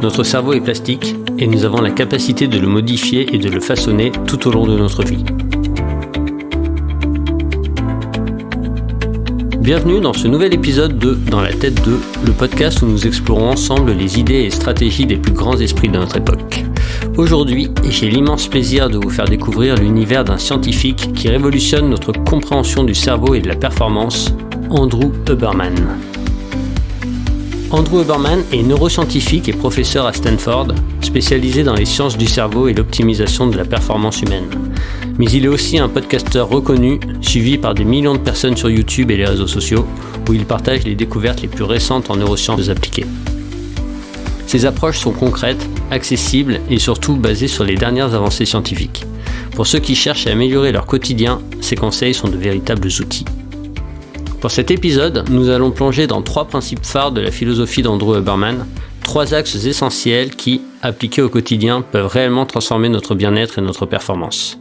Notre cerveau est plastique et nous avons la capacité de le modifier et de le façonner tout au long de notre vie. Bienvenue dans ce nouvel épisode de Dans la tête de, le podcast où nous explorons ensemble les idées et stratégies des plus grands esprits de notre époque. Aujourd'hui, j'ai l'immense plaisir de vous faire découvrir l'univers d'un scientifique qui révolutionne notre compréhension du cerveau et de la performance, Andrew Huberman. Andrew Huberman est neuroscientifique et professeur à Stanford, spécialisé dans les sciences du cerveau et l'optimisation de la performance humaine. Mais il est aussi un podcasteur reconnu, suivi par des millions de personnes sur YouTube et les réseaux sociaux, où il partage les découvertes les plus récentes en neurosciences appliquées. Ses approches sont concrètes, accessibles et surtout basées sur les dernières avancées scientifiques. Pour ceux qui cherchent à améliorer leur quotidien, ses conseils sont de véritables outils. Pour cet épisode, nous allons plonger dans 3 principes phares de la philosophie d'Andrew Huberman, 3 axes essentiels qui, appliqués au quotidien, peuvent réellement transformer notre bien-être et notre performance.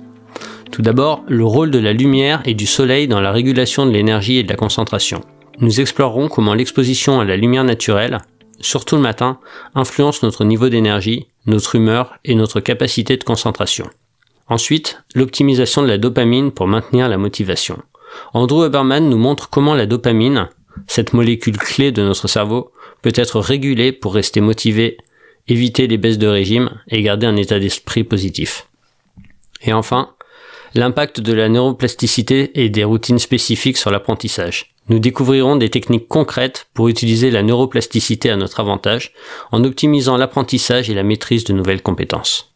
Tout d'abord, le rôle de la lumière et du soleil dans la régulation de l'énergie et de la concentration. Nous explorerons comment l'exposition à la lumière naturelle, surtout le matin, influence notre niveau d'énergie, notre humeur et notre capacité de concentration. Ensuite, l'optimisation de la dopamine pour maintenir la motivation. Andrew Huberman nous montre comment la dopamine, cette molécule clé de notre cerveau, peut être régulée pour rester motivé, éviter les baisses de régime et garder un état d'esprit positif. Et enfin, l'impact de la neuroplasticité et des routines spécifiques sur l'apprentissage. Nous découvrirons des techniques concrètes pour utiliser la neuroplasticité à notre avantage, en optimisant l'apprentissage et la maîtrise de nouvelles compétences.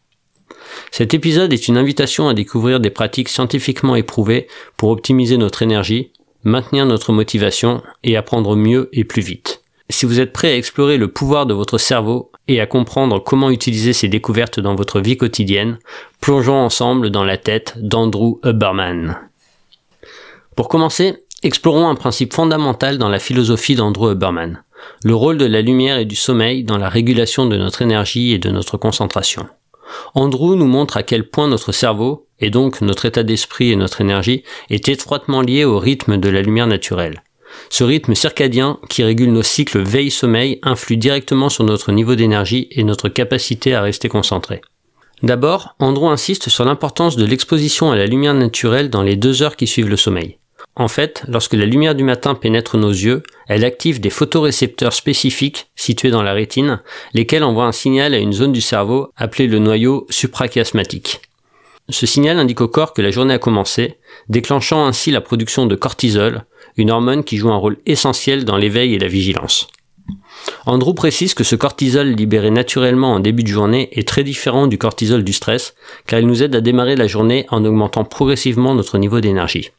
Cet épisode est une invitation à découvrir des pratiques scientifiquement éprouvées pour optimiser notre énergie, maintenir notre motivation et apprendre mieux et plus vite. Si vous êtes prêt à explorer le pouvoir de votre cerveau et à comprendre comment utiliser ces découvertes dans votre vie quotidienne, plongeons ensemble dans la tête d'Andrew Huberman. Pour commencer, explorons un principe fondamental dans la philosophie d'Andrew Huberman, le rôle de la lumière et du sommeil dans la régulation de notre énergie et de notre concentration. Andrew nous montre à quel point notre cerveau, et donc notre état d'esprit et notre énergie, est étroitement lié au rythme de la lumière naturelle. Ce rythme circadien qui régule nos cycles veille-sommeil influe directement sur notre niveau d'énergie et notre capacité à rester concentré. D'abord, Andrew insiste sur l'importance de l'exposition à la lumière naturelle dans les 2 heures qui suivent le sommeil. En fait, lorsque la lumière du matin pénètre nos yeux, elle active des photorécepteurs spécifiques situés dans la rétine, lesquels envoient un signal à une zone du cerveau appelée le noyau suprachiasmatique. Ce signal indique au corps que la journée a commencé, déclenchant ainsi la production de cortisol, une hormone qui joue un rôle essentiel dans l'éveil et la vigilance. Andrew précise que ce cortisol libéré naturellement en début de journée est très différent du cortisol du stress, car il nous aide à démarrer la journée en augmentant progressivement notre niveau d'énergie.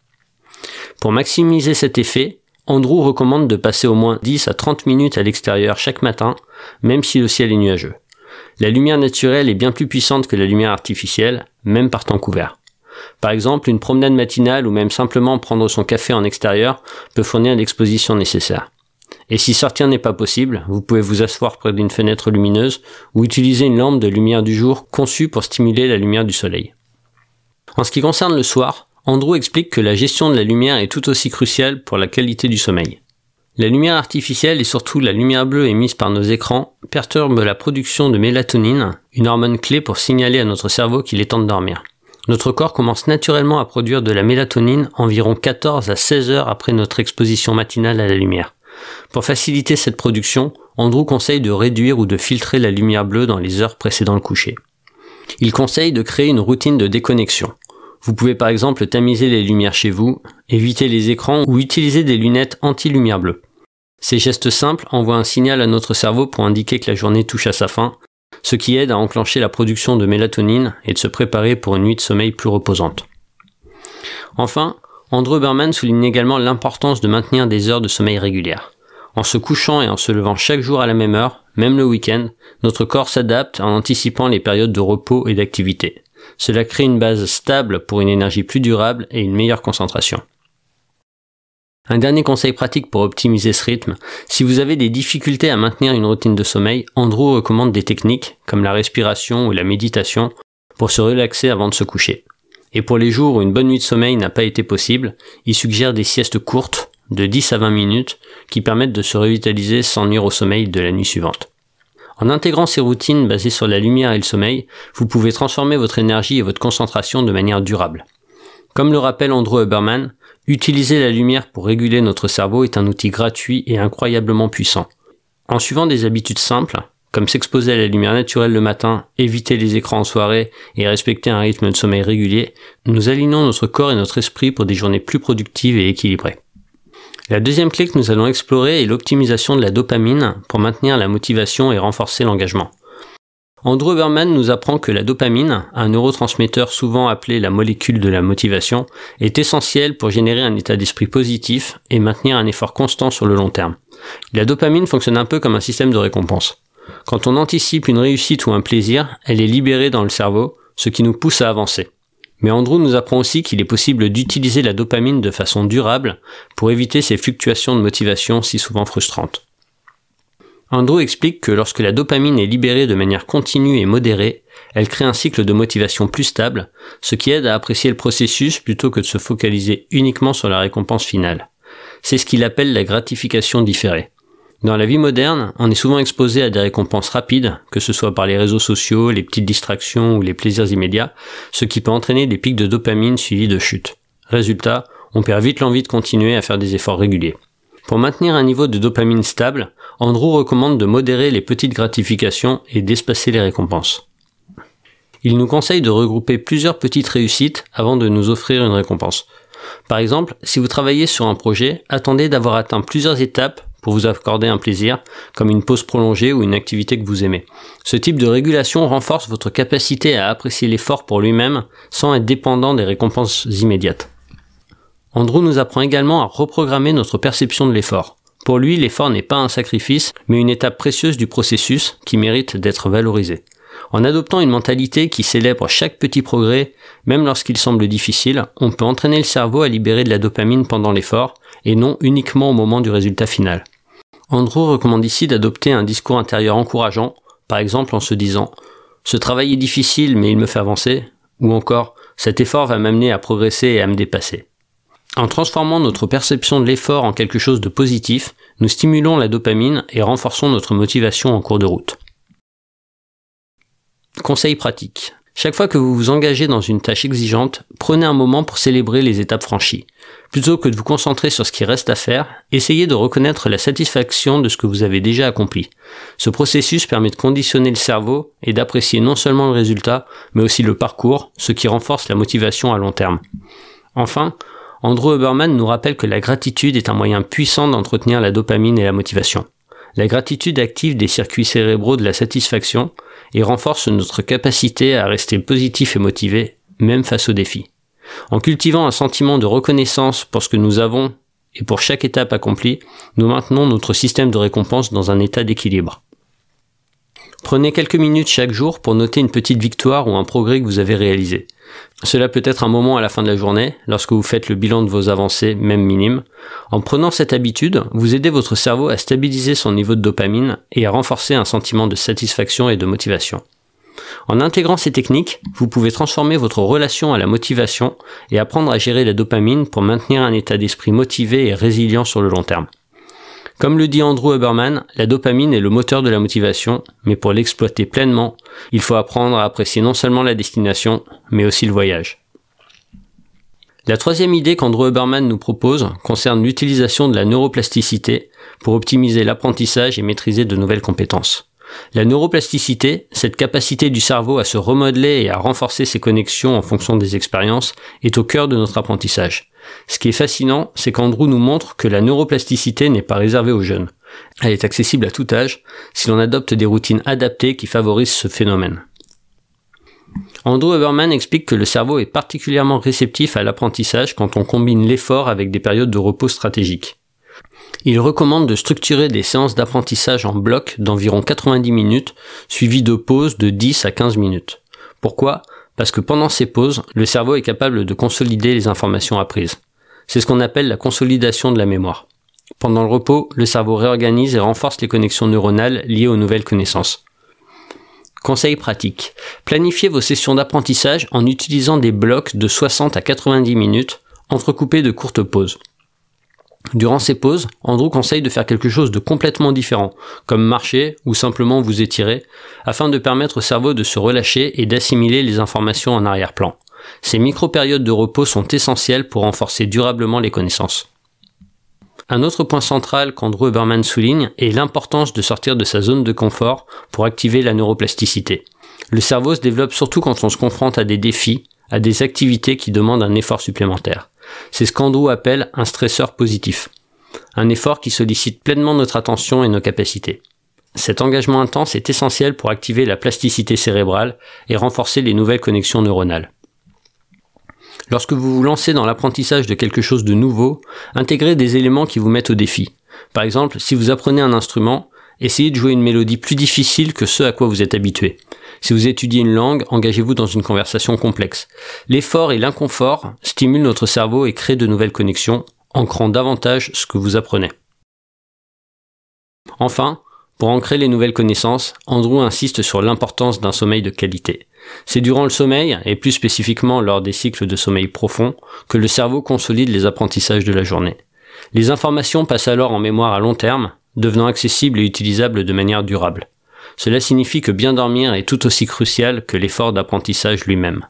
Pour maximiser cet effet, Andrew recommande de passer au moins 10 à 30 minutes à l'extérieur chaque matin, même si le ciel est nuageux. La lumière naturelle est bien plus puissante que la lumière artificielle, même par temps couvert. Par exemple, une promenade matinale ou même simplement prendre son café en extérieur peut fournir l'exposition nécessaire. Et si sortir n'est pas possible, vous pouvez vous asseoir près d'une fenêtre lumineuse ou utiliser une lampe de lumière du jour conçue pour stimuler la lumière du soleil. En ce qui concerne le soir, Andrew explique que la gestion de la lumière est tout aussi cruciale pour la qualité du sommeil. La lumière artificielle et surtout la lumière bleue émise par nos écrans perturbent la production de mélatonine, une hormone clé pour signaler à notre cerveau qu'il est temps de dormir. Notre corps commence naturellement à produire de la mélatonine environ 14 à 16 heures après notre exposition matinale à la lumière. Pour faciliter cette production, Andrew conseille de réduire ou de filtrer la lumière bleue dans les heures précédant le coucher. Il conseille de créer une routine de déconnexion. Vous pouvez par exemple tamiser les lumières chez vous, éviter les écrans ou utiliser des lunettes anti-lumière bleue. Ces gestes simples envoient un signal à notre cerveau pour indiquer que la journée touche à sa fin, ce qui aide à enclencher la production de mélatonine et de se préparer pour une nuit de sommeil plus reposante. Enfin, Andrew Huberman souligne également l'importance de maintenir des heures de sommeil régulières. En se couchant et en se levant chaque jour à la même heure, même le week-end, notre corps s'adapte en anticipant les périodes de repos et d'activité. Cela crée une base stable pour une énergie plus durable et une meilleure concentration. Un dernier conseil pratique pour optimiser ce rythme, si vous avez des difficultés à maintenir une routine de sommeil, Andrew recommande des techniques comme la respiration ou la méditation pour se relaxer avant de se coucher. Et pour les jours où une bonne nuit de sommeil n'a pas été possible, il suggère des siestes courtes, de 10 à 20 minutes, qui permettent de se revitaliser sans nuire au sommeil de la nuit suivante. En intégrant ces routines basées sur la lumière et le sommeil, vous pouvez transformer votre énergie et votre concentration de manière durable. Comme le rappelle Andrew Huberman, utiliser la lumière pour réguler notre cerveau est un outil gratuit et incroyablement puissant. En suivant des habitudes simples, comme s'exposer à la lumière naturelle le matin, éviter les écrans en soirée et respecter un rythme de sommeil régulier, nous alignons notre corps et notre esprit pour des journées plus productives et équilibrées. La deuxième clé que nous allons explorer est l'optimisation de la dopamine pour maintenir la motivation et renforcer l'engagement. Andrew Huberman nous apprend que la dopamine, un neurotransmetteur souvent appelé la molécule de la motivation, est essentielle pour générer un état d'esprit positif et maintenir un effort constant sur le long terme. La dopamine fonctionne un peu comme un système de récompense. Quand on anticipe une réussite ou un plaisir, elle est libérée dans le cerveau, ce qui nous pousse à avancer. Mais Andrew nous apprend aussi qu'il est possible d'utiliser la dopamine de façon durable pour éviter ces fluctuations de motivation si souvent frustrantes. Andrew explique que lorsque la dopamine est libérée de manière continue et modérée, elle crée un cycle de motivation plus stable, ce qui aide à apprécier le processus plutôt que de se focaliser uniquement sur la récompense finale. C'est ce qu'il appelle la gratification différée. Dans la vie moderne, on est souvent exposé à des récompenses rapides, que ce soit par les réseaux sociaux, les petites distractions ou les plaisirs immédiats, ce qui peut entraîner des pics de dopamine suivis de chutes. Résultat, on perd vite l'envie de continuer à faire des efforts réguliers. Pour maintenir un niveau de dopamine stable, Andrew recommande de modérer les petites gratifications et d'espacer les récompenses. Il nous conseille de regrouper plusieurs petites réussites avant de nous offrir une récompense. Par exemple, si vous travaillez sur un projet, attendez d'avoir atteint plusieurs étapes pour vous accorder un plaisir, comme une pause prolongée ou une activité que vous aimez. Ce type de régulation renforce votre capacité à apprécier l'effort pour lui-même sans être dépendant des récompenses immédiates. Andrew nous apprend également à reprogrammer notre perception de l'effort. Pour lui, l'effort n'est pas un sacrifice, mais une étape précieuse du processus qui mérite d'être valorisée. En adoptant une mentalité qui célèbre chaque petit progrès, même lorsqu'il semble difficile, on peut entraîner le cerveau à libérer de la dopamine pendant l'effort, et non uniquement au moment du résultat final. Andrew recommande ici d'adopter un discours intérieur encourageant, par exemple en se disant « Ce travail est difficile mais il me fait avancer » ou encore « Cet effort va m'amener à progresser et à me dépasser ». En transformant notre perception de l'effort en quelque chose de positif, nous stimulons la dopamine et renforçons notre motivation en cours de route. Conseil pratique. Chaque fois que vous vous engagez dans une tâche exigeante, prenez un moment pour célébrer les étapes franchies. Plutôt que de vous concentrer sur ce qui reste à faire, essayez de reconnaître la satisfaction de ce que vous avez déjà accompli. Ce processus permet de conditionner le cerveau et d'apprécier non seulement le résultat, mais aussi le parcours, ce qui renforce la motivation à long terme. Enfin, Andrew Huberman nous rappelle que la gratitude est un moyen puissant d'entretenir la dopamine et la motivation. La gratitude active des circuits cérébraux de la satisfaction et renforce notre capacité à rester positif et motivé, même face aux défis. En cultivant un sentiment de reconnaissance pour ce que nous avons et pour chaque étape accomplie, nous maintenons notre système de récompense dans un état d'équilibre. Prenez quelques minutes chaque jour pour noter une petite victoire ou un progrès que vous avez réalisé. Cela peut être un moment à la fin de la journée, lorsque vous faites le bilan de vos avancées, même minimes. En prenant cette habitude, vous aidez votre cerveau à stabiliser son niveau de dopamine et à renforcer un sentiment de satisfaction et de motivation. En intégrant ces techniques, vous pouvez transformer votre relation à la motivation et apprendre à gérer la dopamine pour maintenir un état d'esprit motivé et résilient sur le long terme. Comme le dit Andrew Huberman, la dopamine est le moteur de la motivation, mais pour l'exploiter pleinement, il faut apprendre à apprécier non seulement la destination, mais aussi le voyage. La troisième idée qu'Andrew Huberman nous propose concerne l'utilisation de la neuroplasticité pour optimiser l'apprentissage et maîtriser de nouvelles compétences. La neuroplasticité, cette capacité du cerveau à se remodeler et à renforcer ses connexions en fonction des expériences, est au cœur de notre apprentissage. Ce qui est fascinant, c'est qu'Andrew nous montre que la neuroplasticité n'est pas réservée aux jeunes. Elle est accessible à tout âge, si l'on adopte des routines adaptées qui favorisent ce phénomène. Andrew Huberman explique que le cerveau est particulièrement réceptif à l'apprentissage quand on combine l'effort avec des périodes de repos stratégiques. Il recommande de structurer des séances d'apprentissage en blocs d'environ 90 minutes, suivies de pauses de 10 à 15 minutes. Pourquoi ? Parce que pendant ces pauses, le cerveau est capable de consolider les informations apprises. C'est ce qu'on appelle la consolidation de la mémoire. Pendant le repos, le cerveau réorganise et renforce les connexions neuronales liées aux nouvelles connaissances. Conseil pratique. Planifiez vos sessions d'apprentissage en utilisant des blocs de 60 à 90 minutes, entrecoupés de courtes pauses. Durant ces pauses, Andrew conseille de faire quelque chose de complètement différent, comme marcher ou simplement vous étirer, afin de permettre au cerveau de se relâcher et d'assimiler les informations en arrière-plan. Ces micro-périodes de repos sont essentielles pour renforcer durablement les connaissances. Un autre point central qu'Andrew Huberman souligne est l'importance de sortir de sa zone de confort pour activer la neuroplasticité. Le cerveau se développe surtout quand on se confronte à des défis, à des activités qui demandent un effort supplémentaire. C'est ce qu'Andrew appelle un stresseur positif. Un effort qui sollicite pleinement notre attention et nos capacités. Cet engagement intense est essentiel pour activer la plasticité cérébrale et renforcer les nouvelles connexions neuronales. Lorsque vous vous lancez dans l'apprentissage de quelque chose de nouveau, intégrez des éléments qui vous mettent au défi. Par exemple, si vous apprenez un instrument, essayez de jouer une mélodie plus difficile que ce à quoi vous êtes habitué. Si vous étudiez une langue, engagez-vous dans une conversation complexe. L'effort et l'inconfort stimulent notre cerveau et créent de nouvelles connexions, ancrant davantage ce que vous apprenez. Enfin, pour ancrer les nouvelles connaissances, Andrew insiste sur l'importance d'un sommeil de qualité. C'est durant le sommeil, et plus spécifiquement lors des cycles de sommeil profond, que le cerveau consolide les apprentissages de la journée. Les informations passent alors en mémoire à long terme, devenant accessibles et utilisables de manière durable. Cela signifie que bien dormir est tout aussi crucial que l'effort d'apprentissage lui-même.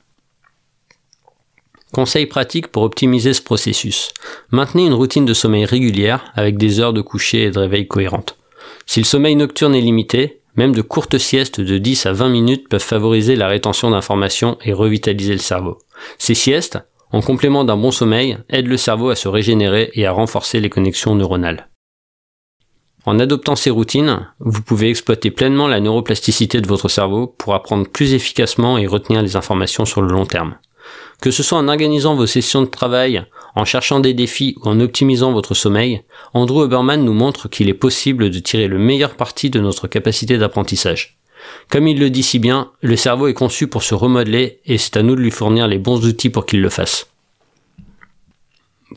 Conseil pratique pour optimiser ce processus. Maintenez une routine de sommeil régulière avec des heures de coucher et de réveil cohérentes. Si le sommeil nocturne est limité, même de courtes siestes de 10 à 20 minutes peuvent favoriser la rétention d'informations et revitaliser le cerveau. Ces siestes, en complément d'un bon sommeil, aident le cerveau à se régénérer et à renforcer les connexions neuronales. En adoptant ces routines, vous pouvez exploiter pleinement la neuroplasticité de votre cerveau pour apprendre plus efficacement et retenir les informations sur le long terme. Que ce soit en organisant vos sessions de travail, en cherchant des défis ou en optimisant votre sommeil, Andrew Huberman nous montre qu'il est possible de tirer le meilleur parti de notre capacité d'apprentissage. Comme il le dit si bien, le cerveau est conçu pour se remodeler et c'est à nous de lui fournir les bons outils pour qu'il le fasse.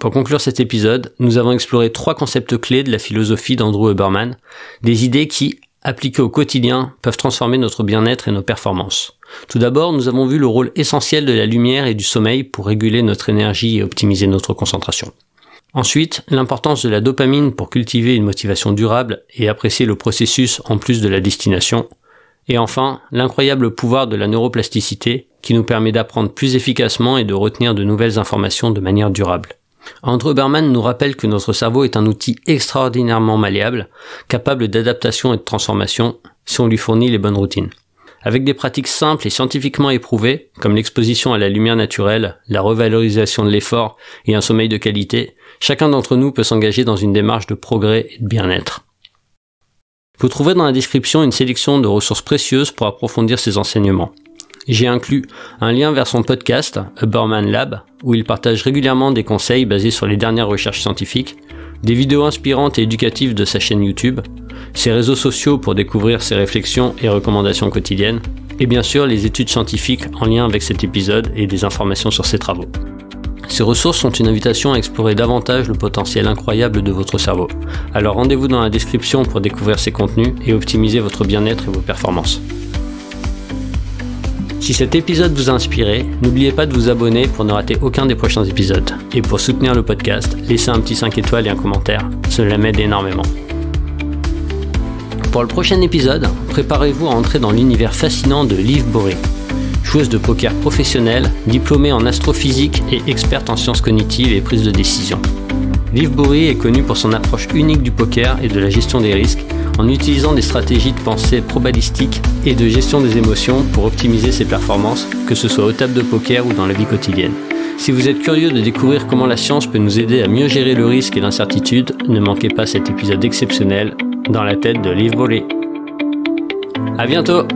Pour conclure cet épisode, nous avons exploré 3 concepts clés de la philosophie d'Andrew Huberman, des idées qui, appliquées au quotidien, peuvent transformer notre bien-être et nos performances. Tout d'abord, nous avons vu le rôle essentiel de la lumière et du sommeil pour réguler notre énergie et optimiser notre concentration. Ensuite, l'importance de la dopamine pour cultiver une motivation durable et apprécier le processus en plus de la destination. Et enfin, l'incroyable pouvoir de la neuroplasticité qui nous permet d'apprendre plus efficacement et de retenir de nouvelles informations de manière durable. Andrew Huberman nous rappelle que notre cerveau est un outil extraordinairement malléable, capable d'adaptation et de transformation si on lui fournit les bonnes routines. Avec des pratiques simples et scientifiquement éprouvées, comme l'exposition à la lumière naturelle, la revalorisation de l'effort et un sommeil de qualité, chacun d'entre nous peut s'engager dans une démarche de progrès et de bien-être. Vous trouverez dans la description une sélection de ressources précieuses pour approfondir ces enseignements. J'ai inclus un lien vers son podcast, Huberman Lab, où il partage régulièrement des conseils basés sur les dernières recherches scientifiques, des vidéos inspirantes et éducatives de sa chaîne YouTube, ses réseaux sociaux pour découvrir ses réflexions et recommandations quotidiennes, et bien sûr les études scientifiques en lien avec cet épisode et des informations sur ses travaux. Ces ressources sont une invitation à explorer davantage le potentiel incroyable de votre cerveau. Alors rendez-vous dans la description pour découvrir ces contenus et optimiser votre bien-être et vos performances. Si cet épisode vous a inspiré, n'oubliez pas de vous abonner pour ne rater aucun des prochains épisodes. Et pour soutenir le podcast, laissez un petit 5 étoiles et un commentaire, cela m'aide énormément. Pour le prochain épisode, préparez-vous à entrer dans l'univers fascinant de Liv Bory, joueuse de poker professionnelle, diplômée en astrophysique et experte en sciences cognitives et prise de décision. Liv Bory est connue pour son approche unique du poker et de la gestion des risques, en utilisant des stratégies de pensée probabilistique et de gestion des émotions pour optimiser ses performances, que ce soit aux tables de poker ou dans la vie quotidienne. Si vous êtes curieux de découvrir comment la science peut nous aider à mieux gérer le risque et l'incertitude, ne manquez pas cet épisode exceptionnel dans la tête de Liv Bory. À bientôt!